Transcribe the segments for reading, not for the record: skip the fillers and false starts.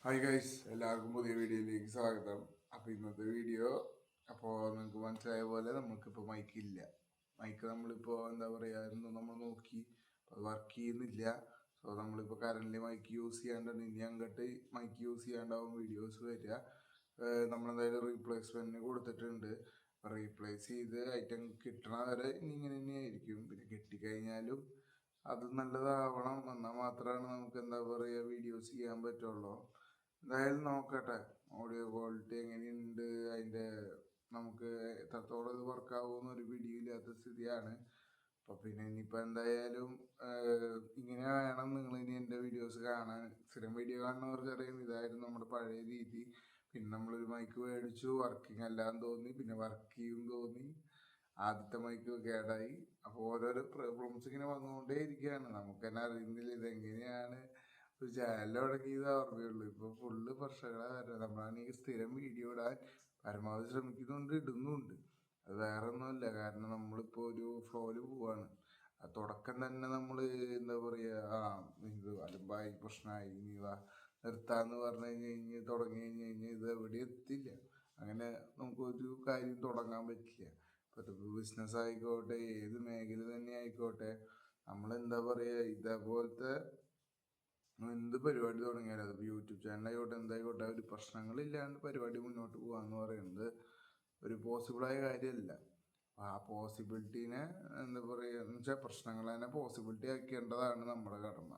Hi guys, എല്ലാവർക്കും പുതിയ വീഡിയോയിലേക്ക് സ്വാഗതം. അപ്പോൾ ഇന്നത്തെ വീഡിയോ നിങ്ങൾക്ക് മനസ്സിലായ പോലെ നമുക്കിപ്പോൾ മൈക്കില്ല. മൈക്ക് നമ്മളിപ്പോൾ എന്താ പറയുക എന്നും നമ്മൾ നോക്കി അത് വർക്ക് ചെയ്യുന്നില്ല. സോ നമ്മളിപ്പോൾ കറൻ്റ് മൈക്ക് യൂസ് ചെയ്യാണ്ടാണ്. ഇനി അങ്ങോട്ട് മൈക്ക് യൂസ് ചെയ്യാണ്ടാവും വീഡിയോസ് വരിക. നമ്മളെന്തായാലും റീപ്ലേസ്മെൻറ്റിന് കൊടുത്തിട്ടുണ്ട്. റീപ്ലേസ് ചെയ്ത് ഐറ്റം കിട്ടണ വരെ ഇനി ഇങ്ങനെ തന്നെയായിരിക്കും. പിന്നെ കിട്ടിക്കഴിഞ്ഞാലും അത് നല്ലതാവണം. എന്നാൽ മാത്രമാണ് നമുക്ക് എന്താ പറയുക വീഡിയോസ് ചെയ്യാൻ പറ്റുള്ളൂ. എന്തായാലും നോക്കട്ടെ ഓഡിയോ ക്വാളിറ്റി എങ്ങനെയുണ്ട്, അതിൻ്റെ നമുക്ക് എത്രത്തോളം ഇത് വർക്കാവുമെന്നൊരു പിടിയില്ലാത്ത സ്ഥിതിയാണ്. അപ്പോൾ പിന്നെ ഇനിയിപ്പോൾ എന്തായാലും ഇങ്ങനെ വേണം നിങ്ങൾ ഇനി എൻ്റെ വീഡിയോസ് കാണാൻ. സ്ഥിരം വീഡിയോ കാണുന്നവർക്കറിയാം ഇതായിരുന്നു നമ്മുടെ പഴയ രീതി. പിന്നെ നമ്മളൊരു മൈക്ക് മേടിച്ചു, വർക്കിംഗ് അല്ലാന്ന് തോന്നി, പിന്നെ വർക്ക് ചെയ്യും തോന്നി, ആദ്യത്തെ മൈക്ക് കേടായി. അപ്പോൾ ഓരോരോ പ്രോബ്ലംസ് ഇങ്ങനെ വന്നുകൊണ്ടേ ഇരിക്കുകയാണ്. നമുക്ക് തന്നെ അറിയുന്നില്ല ഇതെങ്ങനെയാണ് ഒരു ചാനൽ തുടങ്ങിയത് ഓർമ്മയുള്ളൂ. ഇപ്പോൾ ഫുള്ള് പ്രശ്നങ്ങളാണ് വരുന്നത്. നമ്മളാണെങ്കിൽ സ്ഥിരം വീഡിയോ ഇടാൻ പരമാവധി ശ്രമിക്കുന്നുണ്ട്, ഇടുന്നുണ്ട്. അത് വേറെ ഒന്നുമല്ല, കാരണം നമ്മളിപ്പോൾ ഒരു ഫ്ലോയിൽ പോവാണ്. ആ തുടക്കം തന്നെ നമ്മൾ എന്താ പറയുക, ഇത് അലമ്പായി പ്രശ്നമായി ഇനി നിർത്താന്ന് പറഞ്ഞു കഴിഞ്ഞ് തുടങ്ങി കഴിഞ്ഞാൽ ഇത് എവിടെ എത്തില്ല. അങ്ങനെ നമുക്കൊരു കാര്യം തുടങ്ങാൻ പറ്റില്ല. ഇപ്പോഴത്തെ ബിസിനസ് ആയിക്കോട്ടെ, ഏത് മേഖല തന്നെ ആയിക്കോട്ടെ, നമ്മളെന്താ പറയുക ഇതേപോലത്തെ എന്ത് പരിപാടി തുടങ്ങിയാലും അത് യൂട്യൂബ് ചാനലായിക്കോട്ടെ എന്തായിക്കോട്ടെ ഒരു പ്രശ്നങ്ങളില്ലാണ്ട് പരിപാടി മുന്നോട്ട് പോകാന്ന് പറയുന്നത് ഒരു പോസിബിളായ കാര്യമല്ല. ആ പോസിബിലിറ്റീനെ എന്താ പറയുക എന്ന് വെച്ചാൽ പ്രശ്നങ്ങൾ തന്നെ പോസിബിലിറ്റി ആക്കേണ്ടതാണ് നമ്മുടെ കടമ.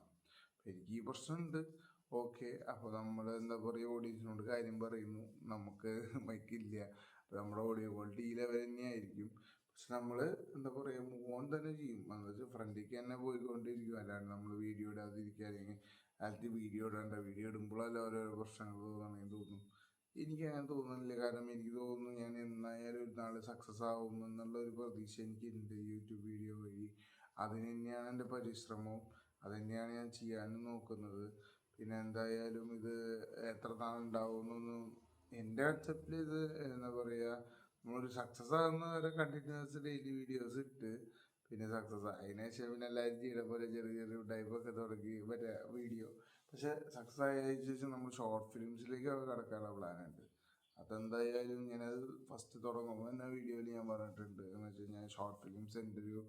എനിക്ക് ഈ പ്രശ്നമുണ്ട്, ഓക്കെ. അപ്പോൾ നമ്മൾ എന്താ പറയുക ഓഡിയൻസിനോട് കാര്യം പറയുന്നു, നമുക്ക് മൈക്കില്ല. അപ്പോൾ നമ്മുടെ ഓഡിയോ ക്വാളിറ്റി ഈ ലെവൽ തന്നെയായിരിക്കും. പക്ഷെ നമ്മൾ എന്താ പറയുക മൂവ് ഓൺ തന്നെ ചെയ്യും. എന്ന് വെച്ചാൽ ഫ്രണ്ടിലേക്ക് തന്നെ പോയിക്കൊണ്ടിരിക്കും. അല്ലാണ്ട് നമ്മൾ വീഡിയോ ഇടാതിരിക്കുക, അല്ലെങ്കിൽ അതിൽ വീഡിയോ ഇടേണ്ട, വീഡിയോ ഇടുമ്പോഴല്ല ഓരോരോ പ്രശ്നങ്ങൾ തോന്നണമെങ്കിൽ തോന്നും. എനിക്ക് അങ്ങനെ തോന്നുന്നില്ല. കാരണം എനിക്ക് തോന്നുന്നു ഞാൻ എന്നായാലും ഒരു നാൾ സക്സസ് ആവും എന്നുള്ള ഒരു പ്രതീക്ഷ എനിക്കുണ്ട് യൂട്യൂബ് വീഡിയോ വഴി. അതിന് തന്നെയാണ് എൻ്റെ പരിശ്രമവും, അത് തന്നെയാണ് ഞാൻ ചെയ്യാനും നോക്കുന്നത്. പിന്നെ എന്തായാലും ഇത് എത്ര നാളുണ്ടാവും എന്നൊന്നും എൻ്റെ കൺസെപ്റ്റിൽ ഇത് എന്താ പറയുക നമ്മളൊരു സക്സസ് ആകുന്ന വരെ കണ്ടിന്യൂസ് ഡെയിലി വീഡിയോസ് ഇട്ട് പിന്നെ സക്സസ് അതിന് ശേഷം പിന്നെ എല്ലാവരും ചെയ്യണ പോലെ ചെറിയ ചെറിയ ടൈപ്പൊക്കെ തുടങ്ങി മറ്റേ വീഡിയോ. പക്ഷെ സക്സസ് ആയതിനു ശേഷം നമ്മൾ ഷോർട്ട് ഫിലിംസിലേക്ക് കടക്കാനുള്ള പ്ലാനുണ്ട്. അതെന്തായാലും ഞാനത് ഫസ്റ്റ് തുടങ്ങുമ്പോൾ തന്നെ വീഡിയോയിൽ ഞാൻ പറഞ്ഞിട്ടുണ്ട്. എന്ന് വെച്ച് കഴിഞ്ഞാൽ ഷോർട്ട് ഫിലിംസ് എൻ്റെ ഒരു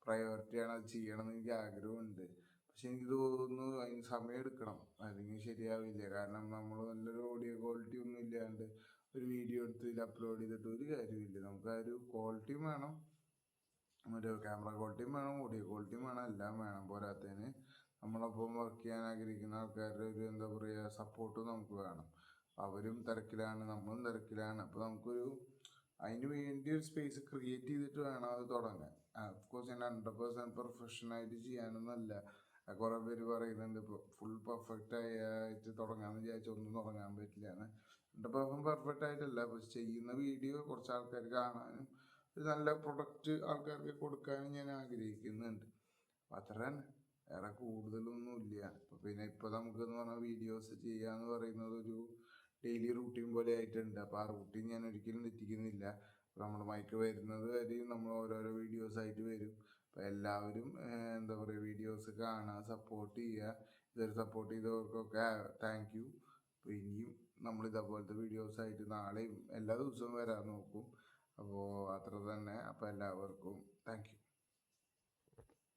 പ്രയോറിറ്റിയാണ്, അത് ചെയ്യണമെന്ന് എനിക്ക് ആഗ്രഹമുണ്ട്. പക്ഷെ എനിക്ക് തോന്നുന്നു അതിന് സമയം എടുക്കണം, അല്ലെങ്കിൽ ശരിയാവില്ല. കാരണം നമ്മൾ നല്ലൊരു ഓഡിയോ ക്വാളിറ്റി ഒന്നും ഇല്ലാണ്ട് ഒരു വീഡിയോ എടുത്ത് ഇതിൽ അപ്ലോഡ് ചെയ്തിട്ട് ഒരു കാര്യമില്ല. നമുക്ക് ആ ഒരു ക്വാളിറ്റിയും വേണം, ഒരു ക്യാമറ ക്വാളിറ്റിയും വേണം, ഓഡിയോ ക്വാളിറ്റിയും വേണം, എല്ലാം വേണം. പോരാത്തതിന് നമ്മളൊപ്പം വർക്ക് ചെയ്യാൻ ആഗ്രഹിക്കുന്ന ആൾക്കാരുടെ ഒരു എന്താ പറയുക സപ്പോർട്ടും നമുക്ക് വേണം. അവരും തിരക്കിലാണ്, നമ്മളും തിരക്കിലാണ്. അപ്പോൾ നമുക്കൊരു അതിന് വേണ്ടി ഒരു സ്പേസ് ക്രിയേറ്റ് ചെയ്തിട്ട് വേണം അത് തുടങ്ങാൻ. അഫ്കോഴ്സ് ഞാൻ 100% പ്രൊഫഷനായിട്ട് ചെയ്യാനൊന്നുമല്ല. കുറേ പേര് പറയുന്നുണ്ട് ഇപ്പോൾ ഫുൾ പെർഫെക്റ്റ് ആയിട്ട് തുടങ്ങാമെന്ന് വിചാരിച്ചാൽ ഒന്നും തുടങ്ങാൻ പറ്റില്ല എന്ന്. 100% പെർഫെക്റ്റ് ആയിട്ടല്ല, പക്ഷെ ചെയ്യുന്ന വീഡിയോ കുറച്ച് ആൾക്കാർ കാണാനും ഒരു നല്ല പ്രൊഡക്റ്റ് ആൾക്കാർക്ക് കൊടുക്കാനും ഞാൻ ആഗ്രഹിക്കുന്നുണ്ട്. അപ്പം അത്ര തന്നെ, വേറെ കൂടുതലൊന്നും ഇല്ല. അപ്പം പിന്നെ ഇപ്പോൾ നമുക്കെന്ന് പറഞ്ഞാൽ വീഡിയോസ് ചെയ്യാന്ന് പറയുന്നത് ഒരു ഡെയിലി റൂട്ടീൻ പോലെ ആയിട്ടുണ്ട്. അപ്പോൾ ആ റൂട്ടീൻ ഞാൻ ഒരിക്കലും തെറ്റിക്കുന്നില്ല. അപ്പോൾ നമ്മുടെ മൈക്ക് വരുന്നത് വരെയും നമ്മൾ ഓരോരോ വീഡിയോസ് ആയിട്ട് വരും. അപ്പോൾ എല്ലാവരും എന്താ പറയുക വീഡിയോസ് കാണുക, സപ്പോർട്ട് ചെയ്യുക. ഇതൊരു സപ്പോർട്ട് ചെയ്തവർക്കൊക്കെ താങ്ക് യു. അപ്പോൾ ഇനിയും നമ്മൾ ഇതേപോലത്തെ വീഡിയോസായിട്ട് നാളെയും എല്ലാ ദിവസവും വരാൻ നോക്കും. അപ്പോൾ അത്ര തന്നെ. അപ്പോൾ എല്ലാവർക്കും താങ്ക് യു.